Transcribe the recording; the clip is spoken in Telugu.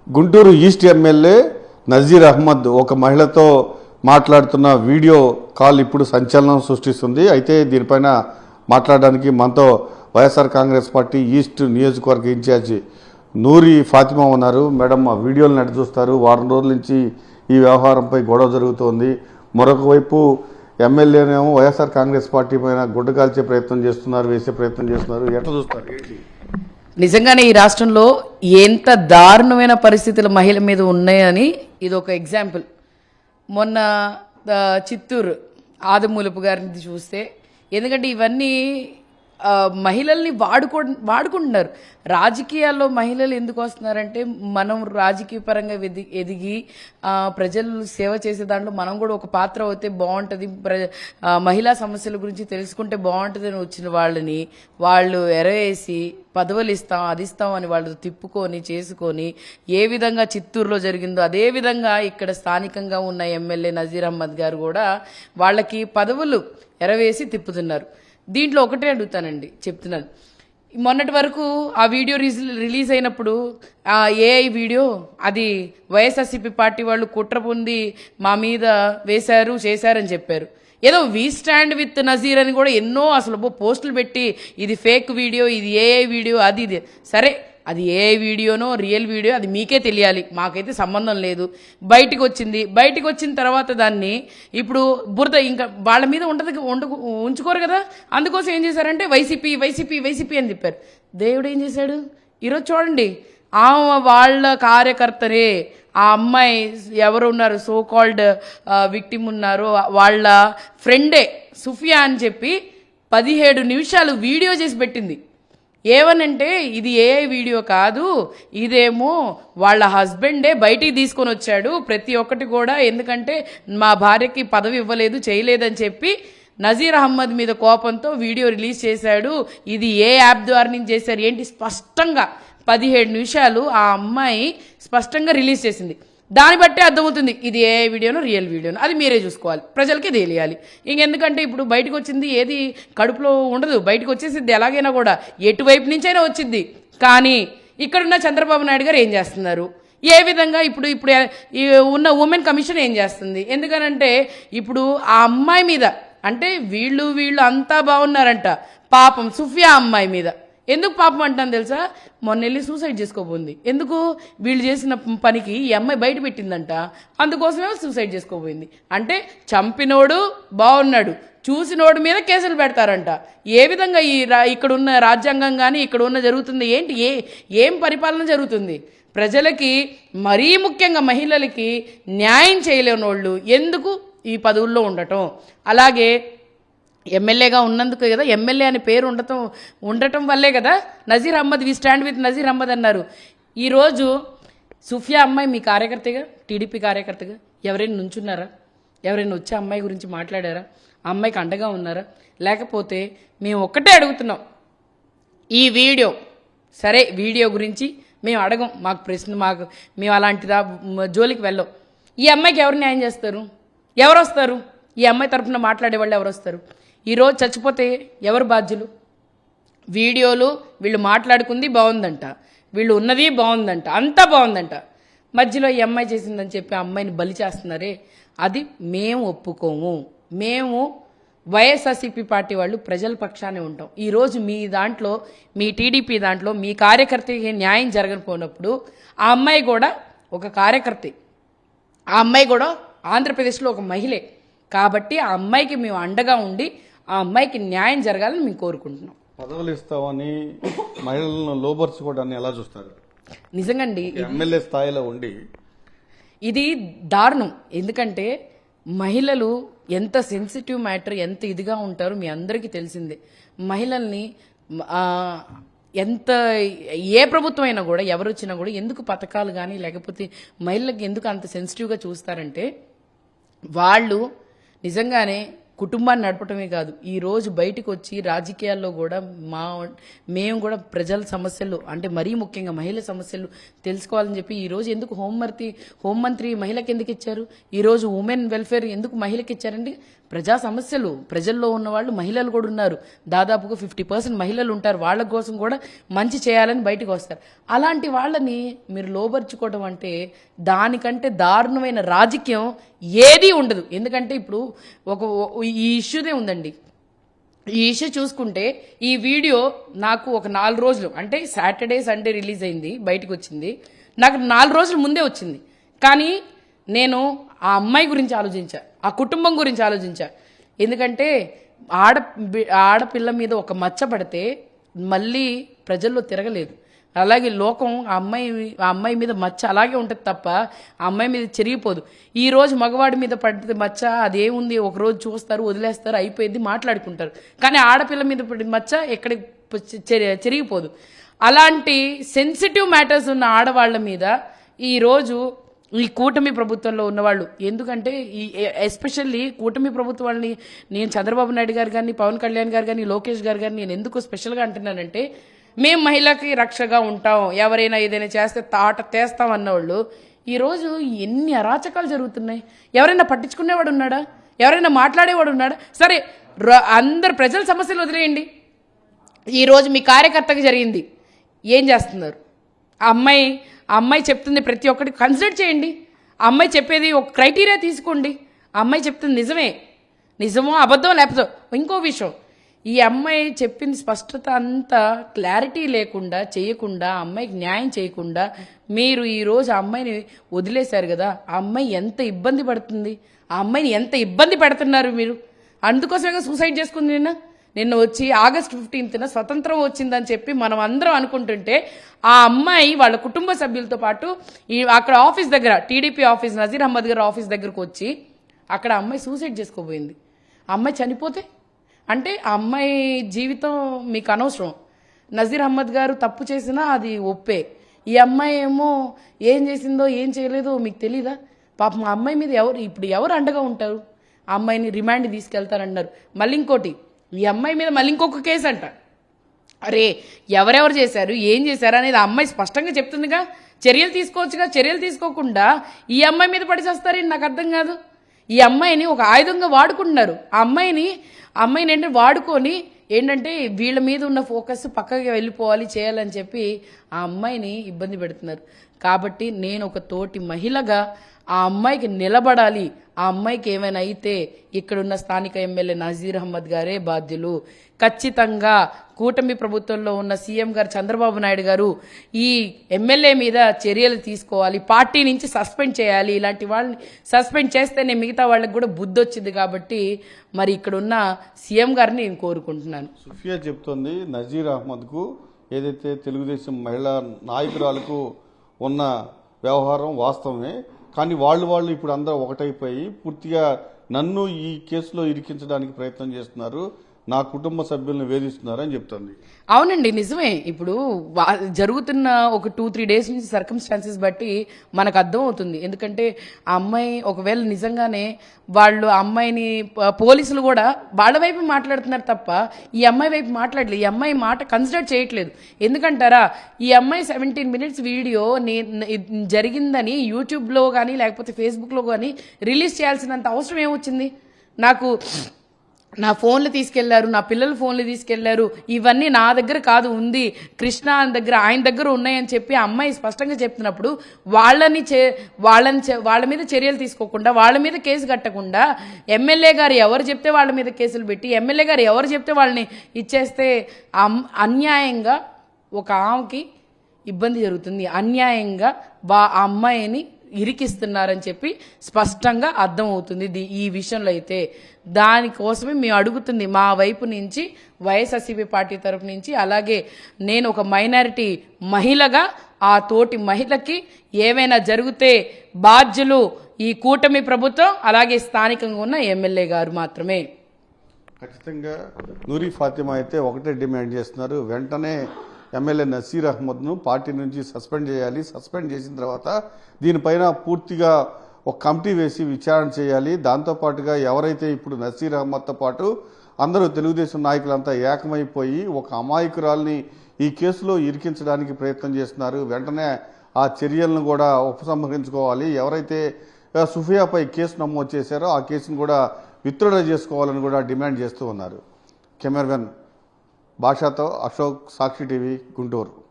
గుంటూరు ఈస్ట్ ఎమ్మెల్యే నజీర్ అహ్మద్ ఒక మహిళతో మాట్లాడుతున్న వీడియో కాల్ ఇప్పుడు సంచలనం సృష్టిస్తుంది. అయితే దీనిపైన మాట్లాడడానికి మనతో వైఎస్ఆర్ కాంగ్రెస్ పార్టీ ఈస్ట్ నియోజకవర్గ ఇన్ఛార్జి నూరి ఫాతిమా ఉన్నారు. మేడం, ఆ వీడియోలు నడి చూస్తారు. వారం రోజుల నుంచి ఈ వ్యవహారంపై గొడవ జరుగుతోంది. మరొక వైపు ఎమ్మెల్యేనేమో వైఎస్ఆర్ కాంగ్రెస్ పార్టీ పైన గుడ్డ కాల్చే ప్రయత్నం చేస్తున్నారు, వేసే ప్రయత్నం చేస్తున్నారు. ఎట్లా చూస్తారు? ఏంటి నిజంగానే ఈ రాష్ట్రంలో ఎంత దారుణమైన పరిస్థితులు మహిళ మీద ఉన్నాయని ఇది ఒక ఎగ్జాంపుల్. మొన్న చిత్తూరు ఆదిమూలపు గారిని చూస్తే, ఎందుకంటే ఇవన్నీ మహిళల్ని వాడుకుంటున్నారు. రాజకీయాల్లో మహిళలు ఎందుకు వస్తున్నారంటే, మనం రాజకీయ పరంగా ఎదిగి ప్రజలు సేవ చేసే దాంట్లో మనం కూడా ఒక పాత్ర అవుతే బాగుంటుంది, మహిళా సమస్యల గురించి తెలుసుకుంటే బాగుంటుంది అని వచ్చిన వాళ్ళని వాళ్ళు ఎరవేసి పదవులు ఇస్తాం అది ఇస్తాం అని వాళ్ళు తిప్పుకొని చేసుకొని ఏ విధంగా చిత్తూరులో జరిగిందో అదే విధంగా ఇక్కడ స్థానికంగా ఉన్న ఎమ్మెల్యే నజీర్ అహ్మద్ గారు కూడా వాళ్ళకి పదవులు ఎరవేసి తిప్పుతున్నారు. దీంట్లో ఒకటే అడుగుతానండి, చెప్తున్నాను. మొన్నటి వరకు ఆ వీడియో రిలీజ్ అయినప్పుడు ఏఐ వీడియో అది వైఎస్ఆర్సీపీ పార్టీ వాళ్ళు కుట్ర పొంది మా మీద వేశారు చేశారని చెప్పారు. ఏదో వీ స్టాండ్ విత్ నజీర్ అని కూడా ఎన్నో అసలు పోస్టులు పెట్టి ఇది ఫేక్ వీడియో, ఇది ఏఐ వీడియో, అది ఇది. సరే, అది ఏఐ వీడియోనో రియల్ వీడియో అది మీకే తెలియాలి, మాకైతే సంబంధం లేదు. బయటికి వచ్చిన తర్వాత దాన్ని ఇప్పుడు బురద ఇంకా వాళ్ళ మీద ఉంచుకోరు కదా. అందుకోసం ఏం చేశారంటే వైసీపీ వైసీపీ వైసీపీ అని చెప్పారు. దేవుడు ఏం చేశాడు? ఈరోజు చూడండి, వాళ్ళ కార్యకర్తరే, ఆ అమ్మాయి ఎవరు ఉన్నారు సో కాల్డ్ విక్టిమ్ ఉన్నారో వాళ్ళ ఫ్రెండే సుఫియా అని చెప్పి 17 నిమిషాలు వీడియో చేసి పెట్టింది. ఏమనంటే ఇది ఏఐ వీడియో కాదు, ఇదేమో వాళ్ళ హస్బెండే బయటికి తీసుకొని వచ్చాడు ప్రతి ఒక్కటి కూడా, ఎందుకంటే మా భార్యకి పదవి ఇవ్వలేదు చేయలేదని చెప్పి నజీర్ అహ్మద్ మీద కోపంతో వీడియో రిలీజ్ చేశాడు. ఇది ఏ యాప్ ద్వారా నుంచి చేశారు ఏంటి స్పష్టంగా 17 నిమిషాలు ఆ అమ్మాయి స్పష్టంగా రిలీజ్ చేసింది. దాన్ని బట్టే అర్థమవుతుంది ఇది ఏ వీడియోనో రియల్ వీడియోనో, అది మీరే చూసుకోవాలి, ప్రజలకే తెలియాలి. ఇంకెందుకంటే ఇప్పుడు బయటకు వచ్చింది ఏది కడుపులో ఉండదు, బయటకు వచ్చేసిద్ది ఎలాగైనా కూడా, ఎటువైపు నుంచైనా వచ్చింది. కానీ ఇక్కడున్న చంద్రబాబు నాయుడు గారు ఏం చేస్తున్నారు, ఏ విధంగా ఇప్పుడు ఉన్న ఉమెన్ కమిషన్ ఏం చేస్తుంది? ఎందుకనంటే ఇప్పుడు ఆ అమ్మాయి మీద అంటే వీళ్ళు అంతా బాగున్నారంట, పాపం సుఫియా అమ్మాయి మీద ఎందుకు పాపం అంటాను తెలుసా? మొన్న వెళ్ళి సూసైడ్ చేసుకోబోంది. ఎందుకు? వీళ్ళు చేసిన పనికి ఈ అమ్మాయి బయట పెట్టిందంట, అందుకోసమే సూసైడ్ చేసుకోబోయింది. అంటే చంపినోడు బాగున్నాడు, చూసినోడు మీద కేసులు పెడతారంట. ఏ విధంగా ఇక్కడ ఉన్న రాజ్యాంగం కానీ ఇక్కడ ఉన్న జరుగుతుంది ఏంటి? ఏం పరిపాలన జరుగుతుంది? ప్రజలకి మరీ ముఖ్యంగా మహిళలకి న్యాయం చేయలేని వాళ్ళు ఎందుకు ఈ పదవుల్లో ఉండటం? అలాగే ఎమ్మెల్యేగా ఉన్నందుకు కదా, ఎమ్మెల్యే అనే పేరు ఉండటం వల్లే కదా Nazir Ahmed we stand with Nazir Ahmed అన్నారు. ఈరోజు సుఫియా అమ్మాయి మీ కార్యకర్తగా, టీడీపీ కార్యకర్తగా ఎవరైనా నుంచున్నారా? ఎవరైనా వచ్చి అమ్మాయి గురించి మాట్లాడారా? ఆ అమ్మాయికి అండగా ఉన్నారా? లేకపోతే మేము ఒక్కటే అడుగుతున్నాం, ఈ వీడియో సరే, వీడియో గురించి మేము అడగం, మాకు ప్రశ్న మేము అలాంటిదా జోలికి వెళ్ళం. ఈ అమ్మాయికి ఎవరు న్యాయం చేస్తారు? ఎవరు వస్తారు? ఈ అమ్మాయి తరఫున మాట్లాడే వాళ్ళు ఎవరు వస్తారు? ఈరోజు చచ్చిపోతే ఎవరు బాధ్యులు? వీడియోలు వీళ్ళు మాట్లాడుకుంది బాగుందంట, వీళ్ళు ఉన్నది బాగుందంట, అంతా బాగుందంట, మధ్యలో ఈ అమ్మాయి చేసిందని చెప్పి అమ్మాయిని బలి చేస్తున్నారే, అది మేము ఒప్పుకోము. మేము వైఎస్ఆర్సీపీ పార్టీ వాళ్ళు ప్రజల పక్షానే ఉంటాం. ఈరోజు మీ దాంట్లో, మీ టీడీపీ దాంట్లో మీ కార్యకర్తకి న్యాయం జరగకపోయినప్పుడు ఆ అమ్మాయి కూడా ఒక కార్యకర్తే, ఆ అమ్మాయి కూడా ఆంధ్రప్రదేశ్లో ఒక మహిళే. కాబట్టి ఆ అమ్మాయికి మేము అండగా ఉండి ఆ అమ్మాయికి న్యాయం జరగాలని మేము కోరుకుంటున్నాం. పదవులు ఇస్తామని మహిళలను లోపరుచుకోవడాన్ని ఎలా చూస్తారు? నిజంగాండి, ఎమ్మెల్యే స్థాయిలో ఉండి ఇది దారుణం. ఎందుకంటే మహిళలు ఎంత సెన్సిటివ్ మ్యాటర్, ఎంత ఇదిగా ఉంటారో మీ అందరికీ తెలిసిందే. మహిళల్ని ఎంత ఏ ప్రభుత్వం అయినా కూడా ఎవరు వచ్చినా కూడా ఎందుకు పథకాలు కానీ లేకపోతే మహిళలకు ఎందుకు అంత సెన్సిటివ్గా చూస్తారంటే, వాళ్ళు నిజంగానే కుటుంబాన్ని నడపటమే కాదు, ఈరోజు బయటకు వచ్చి రాజకీయాల్లో కూడా మేము కూడా ప్రజల సమస్యలు అంటే మరీ ముఖ్యంగా మహిళల సమస్యలు తెలుసుకోవాలని చెప్పి ఈరోజు ఎందుకు హోంమంత్రి మహిళకి ఎందుకు ఇచ్చారు? ఈరోజు ఉమెన్ వెల్ఫేర్ ఎందుకు మహిళకి ఇచ్చారండి? ప్రజా సమస్యలు, ప్రజల్లో ఉన్న వాళ్ళు మహిళలు కూడా ఉన్నారు, దాదాపుగా 50% మహిళలు ఉంటారు, వాళ్ళ కోసం కూడా మంచి చేయాలని బయటకు వస్తారు. అలాంటి వాళ్ళని మీరు లోబర్చుకోవడం అంటే దానికంటే దారుణమైన రాజకీయం ఏదీ ఉండదు. ఎందుకంటే ఇప్పుడు ఈ ఇష్యూదే ఉందండి. ఈ ఇష్యూ చూసుకుంటే ఈ వీడియో నాకు ఒక 4 రోజులు, అంటే సాటర్డే సండే రిలీజ్ అయింది, బయటకు వచ్చింది, నాకు 4 రోజుల ముందే వచ్చింది. కానీ నేను ఆ అమ్మాయి గురించి ఆలోచించా, ఆ కుటుంబం గురించి ఆలోచించా. ఎందుకంటే ఆడపిల్ల మీద ఒక మచ్చ పడితే మళ్ళీ ప్రజల్లో తిరగలేదు. అలాగే లోకం ఆ అమ్మాయి మీద మచ్చ అలాగే ఉంటుంది తప్ప ఆ అమ్మాయి మీద చెరిగిపోదు. ఈ రోజు మగవాడి మీద పడితే మచ్చ అదేముంది, ఒక రోజు చూస్తారు, వదిలేస్తారు, అయిపోయింది, మాట్లాడుకుంటారు. కానీ ఆడపిల్ల మీద పడిన మచ్చ ఎక్కడికి చెరిగిపోదు. అలాంటి సెన్సిటివ్ మ్యాటర్స్ ఉన్న ఆడవాళ్ల మీద ఈరోజు ఈ కూటమి ప్రభుత్వంలో ఉన్నవాళ్ళు, ఎందుకంటే ఎస్పెషల్లీ కూటమి ప్రభుత్వాన్ని నేను చంద్రబాబు నాయుడు గారు కానీ, పవన్ కళ్యాణ్ గారు కానీ, లోకేష్ గారు కానీ నేను ఎందుకు స్పెషల్గా అంటున్నానంటే, మేము మహిళకి రక్షగా ఉంటాం, ఎవరైనా ఏదైనా చేస్తే తాట తీస్తాం అన్నవాళ్ళు ఈరోజు ఎన్ని అరాచకాలు జరుగుతున్నాయి. ఎవరైనా పట్టించుకునేవాడు ఉన్నాడా? ఎవరైనా మాట్లాడేవాడు ఉన్నాడా? సరే, అందరు ప్రజల సమస్యలు వదిలేయండి. ఈరోజు మీ కార్యకర్తకు జరిగింది, ఏం చేస్తున్నారు? ఆ అమ్మాయి చెప్తుంది ప్రతి ఒక్కటి కన్సిడర్ చేయండి. ఆ అమ్మాయి చెప్పేది ఒక క్రైటీరియా తీసుకోండి. ఆ అమ్మాయి చెప్తుంది నిజమో అబద్ధం లేకపోతే ఇంకో విషయం. ఈ అమ్మాయి చెప్పింది స్పష్టత అంతా క్లారిటీ లేకుండా చేయకుండా, ఆ అమ్మాయికి న్యాయం చేయకుండా మీరు ఈరోజు ఆ అమ్మాయిని వదిలేశారు కదా. ఆ అమ్మాయి ఎంత ఇబ్బంది పడుతుంది, ఆ అమ్మాయిని ఎంత ఇబ్బంది పెడుతున్నారు మీరు. అందుకోసమే సూసైడ్ చేసుకుంది. నిన్న వచ్చి ఆగస్టు 15న స్వతంత్రం వచ్చిందని చెప్పి మనం అందరం అనుకుంటుంటే ఆ అమ్మాయి వాళ్ళ కుటుంబ సభ్యులతో పాటు అక్కడ ఆఫీస్ దగ్గర, టీడీపీ ఆఫీస్, నజీర్ అహ్మద్ గారి ఆఫీస్ దగ్గరకు వచ్చి అక్కడ అమ్మాయి సూసైడ్ చేసుకోబోయింది. ఆ అమ్మాయి చనిపోతే అంటే ఆ అమ్మాయి జీవితం మీకు అనవసరం. నజీర్ అహ్మద్ గారు తప్పు చేసినా అది ఒప్పే. ఈ అమ్మాయి ఏమో ఏం చేసిందో ఏం చేయలేదో మీకు తెలీదా? పాపం ఆ అమ్మాయి మీద ఎవరు అండగా ఉంటారు? ఆ అమ్మాయిని రిమాండ్ తీసుకెళ్తారన్నారు. మళ్ళీ ఇంకోటి, ఈ అమ్మాయి మీద మళ్ళీ ఇంకొక కేసు అంట. అరే, ఎవరెవరు చేశారు, ఏం చేశారు అనేది ఆ అమ్మాయి స్పష్టంగా చెప్తుందిగా. చర్యలు తీసుకోవచ్చుగా. చర్యలు తీసుకోకుండా ఈ అమ్మాయి మీద పడిచేస్తారని నాకు అర్థం కాదు. ఈ అమ్మాయిని ఒక ఆయుధంగా వాడుకుంటున్నారు. ఆ అమ్మాయిని ఏంటంటే వాడుకొని ఏంటంటే వీళ్ళ మీద ఉన్న ఫోకస్ పక్కకి వెళ్ళిపోవాలి చేయాలని చెప్పి ఆ అమ్మాయిని ఇబ్బంది పెడుతున్నారు. కాబట్టి నేను ఒక తోటి మహిళగా ఆ అమ్మాయికి నిలబడాలి. ఆ అమ్మాయికి ఏమైనా అయితే ఇక్కడున్న స్థానిక ఎమ్మెల్యే నజీర్ అహ్మద్ గారే బాధ్యులు. ఖచ్చితంగా కూటమి ప్రభుత్వంలో ఉన్న సీఎం గారు చంద్రబాబు నాయుడు గారు ఈ ఎమ్మెల్యే మీద చర్యలు తీసుకోవాలి, పార్టీ నుంచి సస్పెండ్ చేయాలి. ఇలాంటి వాళ్ళని సస్పెండ్ చేస్తేనే మిగతా వాళ్ళకి కూడా బుద్ధి వచ్చింది. కాబట్టి మరి ఇక్కడున్న సీఎం గారిని నేను కోరుకుంటున్నాను. సుఫియా చెప్తోంది, నజీర్ అహ్మద్కు ఏదైతే తెలుగుదేశం మహిళా నాయకురాలకు ఉన్న వ్యవహారం వాస్తవమే, కానీ వాళ్ళు ఇప్పుడు అందరూ ఒకటైపోయి పూర్తిగా నన్ను ఈ కేసులో ఇరికించడానికి ప్రయత్నం చేస్తున్నారు, నా కుటుంబ సభ్యులను వేధిస్తున్నారని చెప్తుంది. అవునండి, నిజమే. ఇప్పుడు జరుగుతున్న ఒక 2-3 డేస్ నుంచి సర్కమ్స్టాన్సెస్ బట్టి మనకు అర్థం అవుతుంది. ఎందుకంటే ఆ అమ్మాయి ఒకవేళ నిజంగానే వాళ్ళు అమ్మాయిని పోలీసులు కూడా వాళ్ళ వైపు మాట్లాడుతున్నారు తప్ప ఈ అమ్మాయి వైపు మాట్లాడలేదు. ఈ అమ్మాయి మాట కన్సిడర్ చేయట్లేదు. ఎందుకంటారా, ఈ అమ్మాయి 17 minutes వీడియో జరిగిందని యూట్యూబ్లో కానీ లేకపోతే ఫేస్బుక్లో కానీ రిలీజ్ చేయాల్సినంత అవసరం ఏమొచ్చింది? నా ఫోన్లు తీసుకెళ్లారు, నా పిల్లల ఫోన్లు తీసుకెళ్లారు, ఇవన్నీ నా దగ్గర కాదు, ఉంది కృష్ణ దగ్గర, ఆయన దగ్గర ఉన్నాయని చెప్పి అమ్మాయి స్పష్టంగా చెప్తున్నప్పుడు వాళ్ళ మీద చర్యలు తీసుకోకుండా, వాళ్ళ మీద కేసు కట్టకుండా, ఎమ్మెల్యే గారు ఎవరు చెప్తే వాళ్ళ మీద కేసులు పెట్టి, ఎమ్మెల్యే గారు ఎవరు చెప్తే వాళ్ళని ఇచ్చేస్తే అన్యాయంగా ఒక ఆమెకి ఇబ్బంది జరుగుతుంది. అన్యాయంగా ఆ అమ్మాయిని ఇరికిస్తున్నారని చెప్పి స్పష్టంగా అర్థమవుతుంది ఈ విషయంలో. అయితే దానికోసమే మేము అడుగుతుంది మా వైపు నుంచి, వైఎస్ఆర్సీపీ పార్టీ తరఫు నుంచి, అలాగే నేను ఒక మైనారిటీ మహిళగా ఆ తోటి మహిళకి ఏమైనా జరిగితే బాధ్యులు ఈ కూటమి ప్రభుత్వం, అలాగే స్థానికంగా ఉన్న ఎమ్మెల్యే గారు మాత్రమే. ఖచ్చితంగా నూరి ఫాతిమా అయితే ఒకటే డిమాండ్ చేస్తున్నారు, వెంటనే ఎమ్మెల్యే నసీర్ అహ్మద్ను పార్టీ నుంచి సస్పెండ్ చేయాలి. సస్పెండ్ చేసిన తర్వాత దీనిపైన పూర్తిగా ఒక కమిటీ వేసి విచారణ చేయాలి. దాంతోపాటుగా ఎవరైతే ఇప్పుడు నసీర్ అహ్మద్తో పాటు అందరూ తెలుగుదేశం నాయకులంతా ఏకమైపోయి ఒక అమాయకురాల్ని ఈ కేసులో ఇరికించడానికి ప్రయత్నం చేస్తున్నారు, వెంటనే ఆ చర్యలను కూడా ఉపసంహరించుకోవాలి. ఎవరైతే సుఫియాపై కేసు నమోదు చేశారో ఆ కేసును కూడా విత్డ్రా చేసుకోవాలని కూడా డిమాండ్ చేస్తూ ఉన్నారు. కెమెరామెన్ భాషతో అశోక్, సాక్షి టీవీ, గుంటూరు.